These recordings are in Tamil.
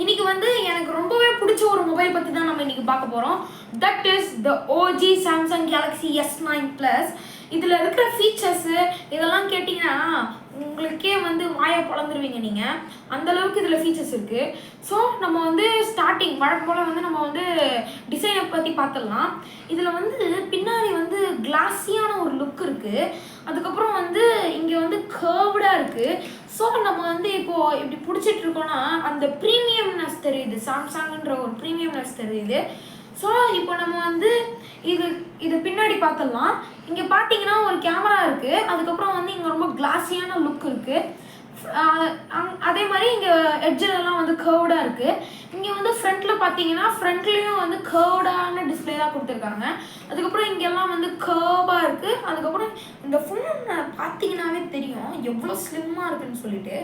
இன்னைக்கு வந்து எனக்கு ரொம்பவே பிடிச்ச ஒரு மொபைல் பத்தி தான் நம்ம இன்னைக்கு பார்க்க போறோம். That is the OG Samsung Galaxy S9 Plus. இதுல இருக்கிற ஃபீச்சர்ஸ் இதெல்லாம் கேட்டிங்கன்னா உங்களுக்கே வந்து வாயை பொளந்துருவீங்க நீங்க. அந்த அளவுக்கு இதுல ஃபீச்சர்ஸ் இருக்கு. ஸோ நம்ம வந்து ஸ்டார்டிங் வழக்கம் போல வந்து நம்ம வந்து டிசைனை பத்தி பார்த்துடலாம். இதுல வந்து பின்னாடி வந்து கிளாஸியான ஒரு லுக் இருக்கு. அதுக்கப்புறம் வந்து இங்க வந்து கர்வ்டா இருக்கு. ஸோ நம்ம வந்து இப்போ இப்படி பிடிச்சிட்டு இருக்கோம்னா அந்த ப்ரீமியம்னஸ் தெரியுது, சாம்சங்ன்ற ஒரு ப்ரீமியம்னஸ் தெரியுது. ஸோ இப்போ நம்ம வந்து இது பின்னாடி பார்த்துடலாம். இங்கே பார்த்தீங்கன்னா ஒரு கேமரா இருக்குது, அதுக்கப்புறம் வந்து இங்கே ரொம்ப கிளாஸியான லுக் இருக்குது. அதே மாதிரி இங்கே எட்ஜிலெலாம் வந்து கர்வ்டாக இருக்குது. இங்கே வந்து ஃப்ரண்ட்டில் பார்த்தீங்கன்னா ஃப்ரண்ட்லேயும் வந்து கர்வ்டான டிஸ்பிளே தான் கொடுத்துருக்காங்க. அதுக்கப்புறம் இங்கெல்லாம் வந்து கர்வாக இருக்குது. அதுக்கப்புறம் இந்த ஃபோன் பார்த்தீங்கன்னாவே தெரியும் எவ்வளோ ஸ்லிம்மாக இருக்குதுன்னு சொல்லிட்டு.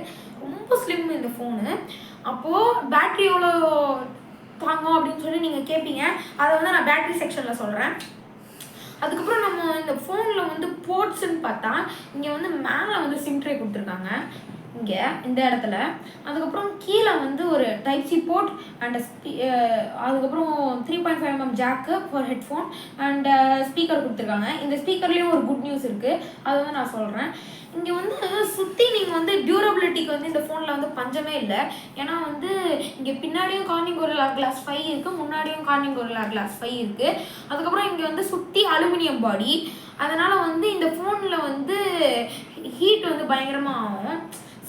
ரொம்ப ஸ்லிம் இந்த ஃபோனு. அப்போது பேட்ரி எவ்வளோ தாங்கும் அப்படின்னு சொல்லி நீங்கள் கேட்பீங்க. அதை வந்து நான் பேட்ரி செக்ஷனில் சொல்கிறேன். அதுக்கப்புறம் நம்ம இந்த ஃபோனில் வந்து போர்ட்ஸ்ன்னு பார்த்தா இங்கே வந்து மேலே வந்து சிம் ட்ரே கொடுத்துருக்காங்க இங்கே இந்த இடத்துல. அதுக்கப்புறம் கீழே வந்து ஒரு டைப் சி போர்ட் அண்ட் அதுக்கப்புறம் 3.5mm jack for headphone and speaker கொடுத்துருக்காங்க. இந்த ஸ்பீக்கர்லேயும் ஒரு குட் நியூஸ் இருக்குது, அதை வந்து நான் சொல்கிறேன். இங்கே வந்து சுற்றி நீங்கள் வந்து டியூரபிலிட்டிக்கு வந்து இந்த ஃபோனில் வந்து பஞ்சமே இல்லை. ஏன்னா வந்து இங்கே பின்னாடியும் கார்னிங் கொரில்லா கிளாஸ் 5 இருக்குது, முன்னாடியும் கார்னிங் கொரில்லா கிளாஸ் 5 இருக்குது. அதுக்கப்புறம் இங்கே வந்து சுற்றி அலுமினியம் பாடி. அதனால் வந்து இந்த ஃபோனில் வந்து ஹீட் வந்து பயங்கரமாக ஆகும்.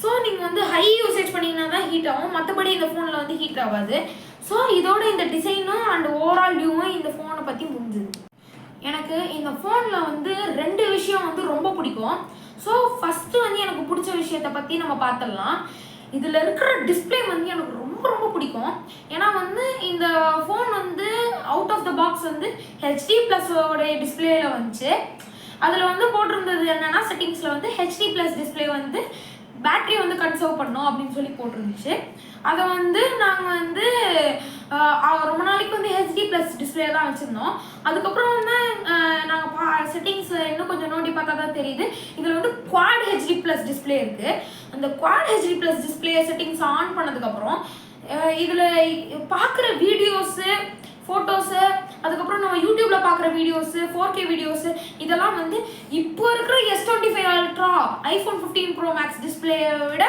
ஸோ நீங்கள் வந்து ஹை யூசேஜ் பண்ணிங்கன்னா தான் ஹீட் ஆகும், மற்றபடி இந்த ஃபோனில் வந்து ஹீட் ஆகாது. ஸோ இதோட இந்த டிசைனும் அண்ட் ஓவரால் வியூவும் இந்த ஃபோனை பற்றி முடிஞ்சுது. எனக்கு இந்த ஃபோனில் வந்து 2 விஷயம் வந்து ரொம்ப பிடிக்கும். ஸோ ஃபஸ்ட்டு வந்து எனக்கு பிடிச்ச விஷயத்தை பற்றி நம்ம பார்த்துடலாம். இதில் இருக்கிற டிஸ்பிளே வந்து எனக்கு ரொம்ப ரொம்ப பிடிக்கும். ஏன்னா வந்து இந்த ஃபோன் வந்து அவுட் ஆஃப் த பாக்ஸ் வந்து HD+ஓட டிஸ்பிளேயில் வந்துச்சு. அதில் வந்து போட்டிருந்தது என்னென்னா செட்டிங்ஸில் வந்து HD+ டிஸ்பிளே வந்து பேட்ரி வந்து கன்சர்வ் பண்ணோம் அப்படின்னு சொல்லி போட்டிருந்துச்சு. அதை வந்து நாங்கள் வந்து ரொம்ப நாளைக்கு வந்து HD+ டிஸ்பிளே தான் வச்சுருந்தோம். அதுக்கப்புறம் வந்து நாங்கள் செட்டிங்ஸ் இன்னும் கொஞ்சம் நோண்டி பார்த்தா தான் தெரியுது இதில் வந்து குவாட் HD+ டிஸ்பிளே இருக்குது. அந்த quad HD+ display settings on பண்ணதுக்கப்புறம் இதில் பார்க்குற வீடியோஸு, ஃபோட்டோஸு, அதுக்கப்புறம் நம்ம யூடியூப்பில் பார்க்குற வீடியோஸு, 4K வீடியோஸு இதெல்லாம் வந்து இப்போ இருக்கிற S25 Ultra iPhone 15 Pro Max டிஸ்பிளேயை விட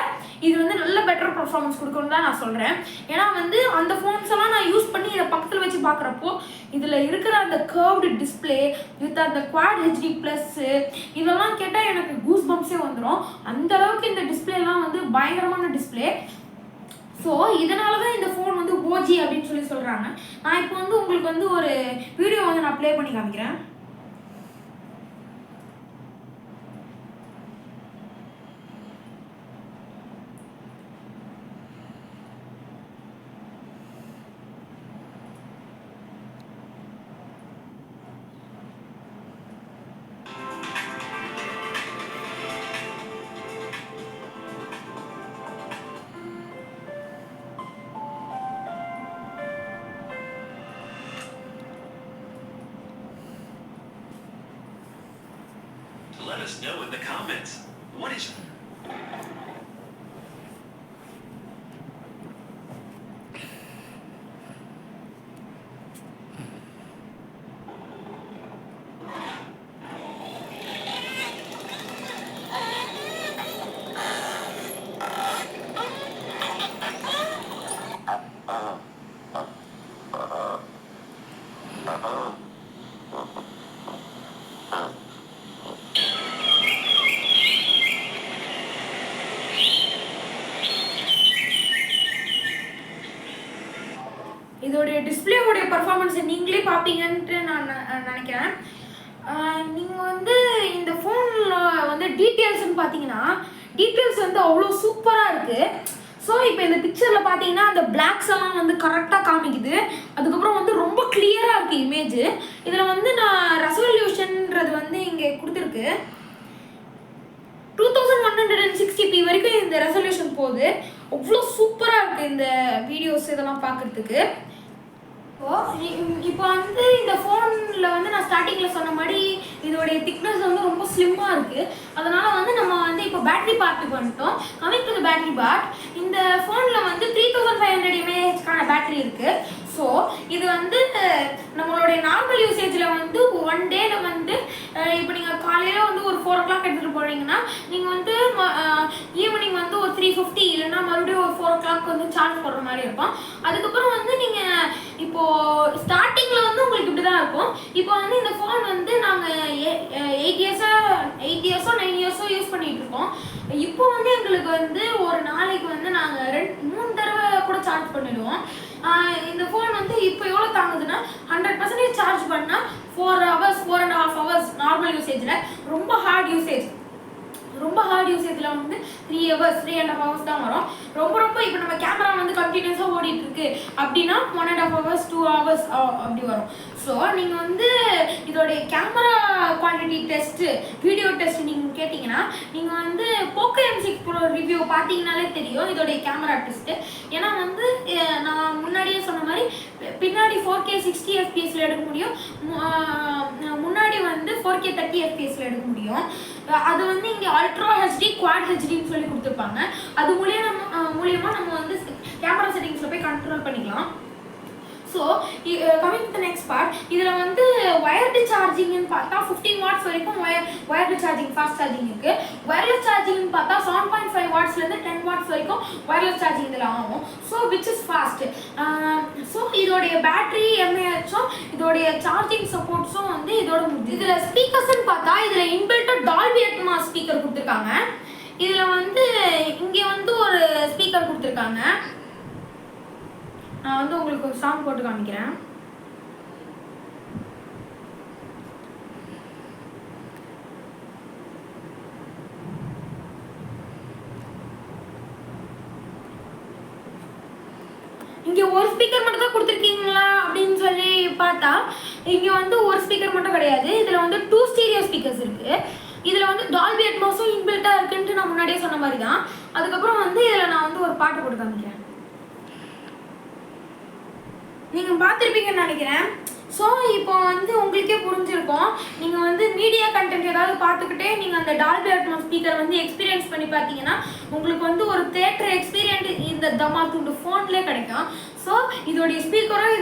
இது வந்து நல்ல பெட்டர் பர்ஃபார்மன்ஸ் கொடுக்கணும்னு தான் நான் சொல்கிறேன். ஏன்னா வந்து அந்த ஃபோன்ஸ் எல்லாம் நான் யூஸ் பண்ணி இதை பக்கத்தில் வச்சு பார்க்குறப்போ இதில் இருக்கிற அந்த கர்வ்டு டிஸ்பிளே வித் அந்த குவாட் HD+ இதெல்லாம் கேட்டால் எனக்கு கூஸ் பம்ப்ஸே வந்துடும். அந்தளவுக்கு இந்த டிஸ்பிளேலாம் வந்து பயங்கரமான டிஸ்பிளே. ஸோ இதனால தான் இந்த ஃபோன் வந்து OG அப்படின்னு சொல்லி சொல்கிறாங்க. நான் இப்போ வந்து உங்களுக்கு வந்து ஒரு வீடியோ வந்து நான் ப்ளே பண்ணி காமிக்கிறேன். Let us know in the comments. What is இதோடைய டிஸ்பிளேவோடைய பர்ஃபார்மன்ஸை நீங்களே பார்ப்பீங்கன்ட்டு நான் நினைக்கிறேன். நீங்கள் வந்து இந்த ஃபோனில் வந்து டீட்டெயில்ஸ்ன்னு பார்த்தீங்கன்னா டீட்டெயில்ஸ் வந்து அவ்வளோ சூப்பராக இருக்குது. ஸோ இப்போ இந்த பிக்சரில் பார்த்தீங்கன்னா அந்த பிளாக்ஸ் எல்லாம் வந்து கரெக்டாக காமிக்குது. அதுக்கப்புறம் வந்து ரொம்ப கிளியராக இருக்குது இமேஜ். இதில் வந்து நான் ரெசல்யூஷன்ன்றது வந்து இங்கே கொடுத்துருக்கு. 760p வரைக்கும் இந்த ரெசல்யூஷன் போகுது. அவ்வளோ சூப்பராக இருக்குது இந்த வீடியோஸ் இதெல்லாம் பார்க்குறதுக்கு. இப்போ வந்து இந்த ஃபோனில் வந்து நான் ஸ்டார்டிங்கில் சொன்ன மாதிரி இதோடைய திக்னஸ் வந்து ரொம்ப ஸ்லிம்மாக இருக்குது. அதனால் வந்து நம்ம வந்து இப்போ பேட்டரி பார்ட்டுக்கு வந்துட்டோம். Coming to the battery part, இந்த ஃபோனில் வந்து 3500 mAhக்கான பேட்டரி இருக்குது. ஸோ இது வந்து நம்மளுடைய நார்மல் யூசேஜில் வந்து ஒன் டேயில் வந்து இப்போ நீங்கள் காலையில் வந்து ஒரு 4 o'clock எடுத்துகிட்டு போகிறீங்கன்னா நீங்கள் வந்து ஈவினிங் வந்து ஒரு 350 இல்லைன்னா மறுபடியும் ஒரு 4 o'clock வந்து சார்ஜ் போடுற மாதிரி இருக்கும். அதுக்கப்புறம் வந்து நீங்கள் இப்போது ஸ்டார்டிங்கில் வந்து உங்களுக்கு இப்படி தான் இருக்கும். இப்போ வந்து இந்த ஃபோன் வந்து நாங்கள் 8 இயர்ஸோ 9 இயர்ஸோ யூஸ் பண்ணிகிட்டு இருக்கோம். இப்போ வந்து எங்களுக்கு வந்து ஒரு நாளைக்கு வந்து நாங்கள் 3 தடவை கூட சார்ஜ் பண்ணிடுவோம். இந்த ஃபோன் வந்து இப்போ எவ்வளோ தாங்குதுன்னா 100% சார்ஜ் பண்ணால் 4 hours 4.5 hours நார்மல் யூசேஜில். ரொம்ப ஹார்ட் யூசேஜில் வந்து 3 hours 3.5 hours தான் வரும். ரொம்ப இப்போ நம்ம கேமரா வந்து கண்டினியூஸாக ஓடிட்டு இருக்கு அப்படின்னா 1.5 hours 2 hours அப்படி வரும். ஸோ நீங்கள் வந்து இதோடைய camera quality test video test நீங்கள் கேட்டிங்கன்னா நீங்கள் வந்து போக்கோ M6 Pro ரிவ்யூ பார்த்தீங்கனாலே தெரியும் இதோடைய கேமரா டெஸ்ட்டு. ஏன்னா வந்து நான் முன்னாடியே சொன்ன மாதிரி பின்னாடி 4K 60 fps எடுக்க முடியும், முன்னாடி வந்து 4K 30 fps எடுக்க முடியும். அது வந்து இங்கே அல்ட்ரா ஹெச்டி குவாட் ஹெச்டின்னு சொல்லி கொடுத்துருப்பாங்க. அது மூலியமாக நம்ம வந்து கேமரா செட்டிங்ஸில் போய் கண்ட்ரோல் பண்ணிக்கலாம். So coming to the next part, இதில் வந்து வயர்டு சார்ஜிங்னு பார்த்தா 15 watts வரைக்கும் வயர்டு சார்ஜிங் ஃபாஸ்ட் சார்ஜிங் இருக்குது. வயர்லெஸ் சார்ஜிங்னு பார்த்தா 7.5 wattsலேருந்து 10 watts வரைக்கும் வயர்லெஸ் சார்ஜிங் இதில் ஆகும். So which is fast. So இதோடைய பேட்டரி எம்ஏஹெச்சும் இதோடைய சார்ஜிங் சப்போர்ட்ஸும் வந்து இதோட முடிஞ்சு. இதில் ஸ்பீக்கர்ஸ்ன்னு பார்த்தா இதில் இன்பில்ட்டாக டால்பி அட்மாஸ் ஸ்பீக்கர் கொடுத்துருக்காங்க. இதில் வந்து இங்கே வந்து ஒரு ஸ்பீக்கர் கொடுத்துருக்காங்க. நான் வந்து உங்களுக்கு ஒரு சாங் போட்டு காமிக்கிறேன். இங்கே ஒரு ஸ்பீக்கர் மட்டும் தான் கொடுத்துருக்கீங்களா அப்படின்னு சொல்லி பார்த்தா இங்கே வந்து ஒரு ஸ்பீக்கர் மட்டும் கிடையாது. இதில் வந்து 2 ஸ்டீரியோ ஸ்பீக்கர்ஸ் இருக்குது. இதில் வந்து டால்பி அட்மாஸும் இன்பில்ட்டாக இருக்குன்ட்டு நான் முன்னாடியே சொன்ன மாதிரி தான். அதுக்கப்புறம் வந்து இதில் நான் வந்து ஒரு பாட்டு போட்டு காமிக்கிறேன். நீங்கள் பார்த்துருப்பீங்கன்னு நினைக்கிறேன். ஸோ இப்போ வந்து உங்களுக்கே புரிஞ்சிருக்கும். நீங்கள் வந்து மீடியா கண்டென்ட் ஏதாவது பார்த்துக்கிட்டே நீங்கள் அந்த டால்பி அட்மாஸ் ஸ்பீக்கர் வந்து எக்ஸ்பீரியன்ஸ் பண்ணி பார்த்தீங்கன்னா உங்களுக்கு வந்து ஒரு தேட்டர் எக்ஸ்பீரியன்ஸ் இந்த தமாத்துண்டு ஃபோன்லேயே கிடைக்கும். ஸோ இதோடைய ஸ்பீக்கரும்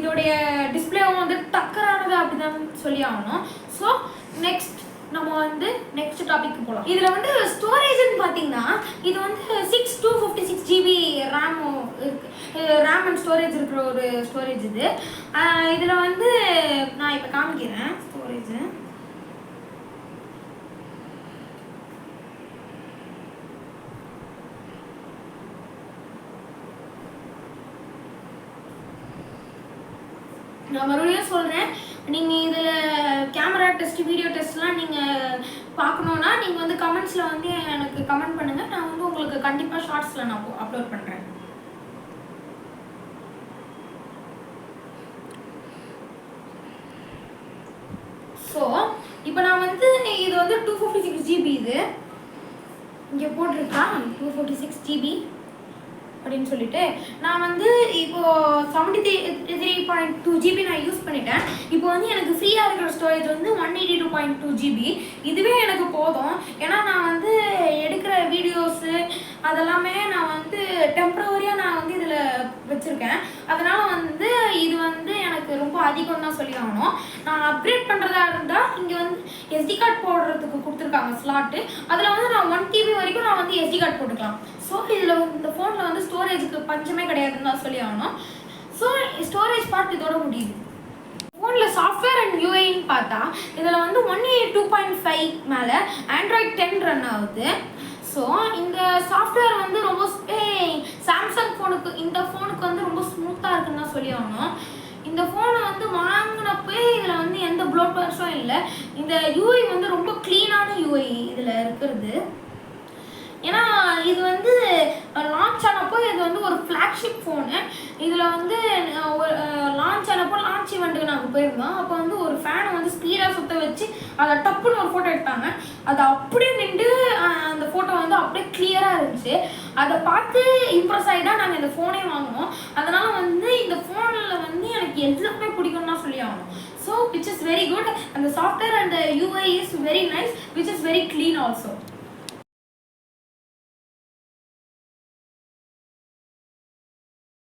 இதோடைய டிஸ்பிளேவும் வந்து டக்கரானது அப்படி தான் சொல்லி ஆகணும். ஸோ நெக்ஸ்ட் நம்ம வந்து நெக்ஸ்ட் டாபிக் போகலாம். இதில் வந்து ஸ்டோரேஜ்னு பார்த்தீங்கன்னா இது வந்து 6256 GB ரேம் அண்ட் ஸ்டோரேஜ் இருக்கிற ஒரு ஸ்டோரேஜ் இது. இதில் வந்து நான் இப்போ காமிக்கிறேன் ஸ்டோரேஜ். நான் மறுபடியும் சொல்கிறேன், நீங்கள் இதில் கேமரா டெஸ்ட் வீடியோ டெஸ்ட்லாம் நீங்கள் பார்க்கணுன்னா நீங்கள் வந்து கமெண்ட்ஸில் வந்து எனக்கு கமெண்ட் பண்ணுங்கள். நான் வந்து உங்களுக்கு கண்டிப்பாக ஷார்ட்ஸில் நான் அப்லோட் பண்ணுறேன். ஸோ இப்போ நான் வந்து இது வந்து 256 GB இது இங்கே போட்டிருக்கா 256 GB அப்படின்னு சொல்லிட்டு நான் வந்து இப்போது 73.2 GB நான் யூஸ் பண்ணிட்டேன். இப்போ வந்து எனக்கு ஃப்ரீயாக இருக்கிற ஸ்டோரேஜ் வந்து 182.2 GB. இதுவே எனக்கு போதும். ஏன்னா நான் வந்து எடுக்கிற வீடியோஸு அதெல்லாமே நான் வந்து டெம்ப்ரவரியாக நான் வந்து இதில் வச்சுருக்கேன். அதனால் வந்து இது வந்து எனக்கு ரொம்ப அதிகம் தான் சொல்லி ஆகணும். நான் அப்கிரேட் பண்ணுறதா இருந்தால் இங்கே வந்து SD கார்டு போடுறதுக்கு கொடுத்துருக்காங்க ஸ்லாட்டு. அதில் வந்து நான் 1 TB வரைக்கும் நான் வந்து SD கார்டு போட்டுக்கலாம். ஸோ இதில் இந்த ஃபோனில் வந்து ஸ்டோரேஜுக்கு பஞ்சமே கிடையாதுன்னு தான் சொல்லி ஆகணும். ஸோ ஸ்டோரேஜ் பார்ட் இதோட முடியுது. ஃபோனில் சாஃப்ட்வேர் அண்ட் யூஐன்னு பார்த்தா இதில் வந்து 182.5 மேலே ஆண்ட்ராய்ட் 10 ரன் ஆகுது. ஸோ இந்த சாஃப்ட்வேர் வந்து ரொம்ப சாம்சங் ஃபோனுக்கு இந்த ஃபோனுக்கு வந்து ரொம்ப ஸ்மூத்தாக இருக்குன்னு தான் சொல்லி ஆகணும். இந்த ஃபோனை வந்து வாங்கினப்போ இதில் வந்து எந்த ப்ளோட்வேர்ஸும் இல்லை. இந்த யூஐ வந்து ரொம்ப க்ளீனான யூஐ இதில் இருக்கிறது. ஏன்னா இது வந்து லான்ச் ஆனப்போ இது வந்து ஒரு ஃப்ளாக்ஷிப் ஃபோனு. இதில் வந்து ஒரு லான்ச் ஆனப்போ லான்ச் ஈவெண்ட்டுக்கு நாங்கள் போயிருந்தோம். அப்போ வந்து ஒரு ஃபேனை வந்து ஸ்பீடாக சுற்ற வச்சு அதை டப்புன்னு ஒரு ஃபோட்டோ எடுத்தாங்க. அது அப்படியே நின்று அந்த ஃபோட்டோ ஃபோட்டோ வந்து அப்படியே கிளியராக இருந்துச்சு. அதை பார்த்து இம்ப்ரெஸ் ஆகி தான் நாங்கள் இந்த ஃபோனே வாங்கினோம். அதனால் வந்து இந்த ஃபோனில் வந்து எனக்கு எல்லாமே பிடிக்கும்னு தான் சொல்லி ஆகணும். So which is very good. அந்த software and UI is very nice, which is very clean also.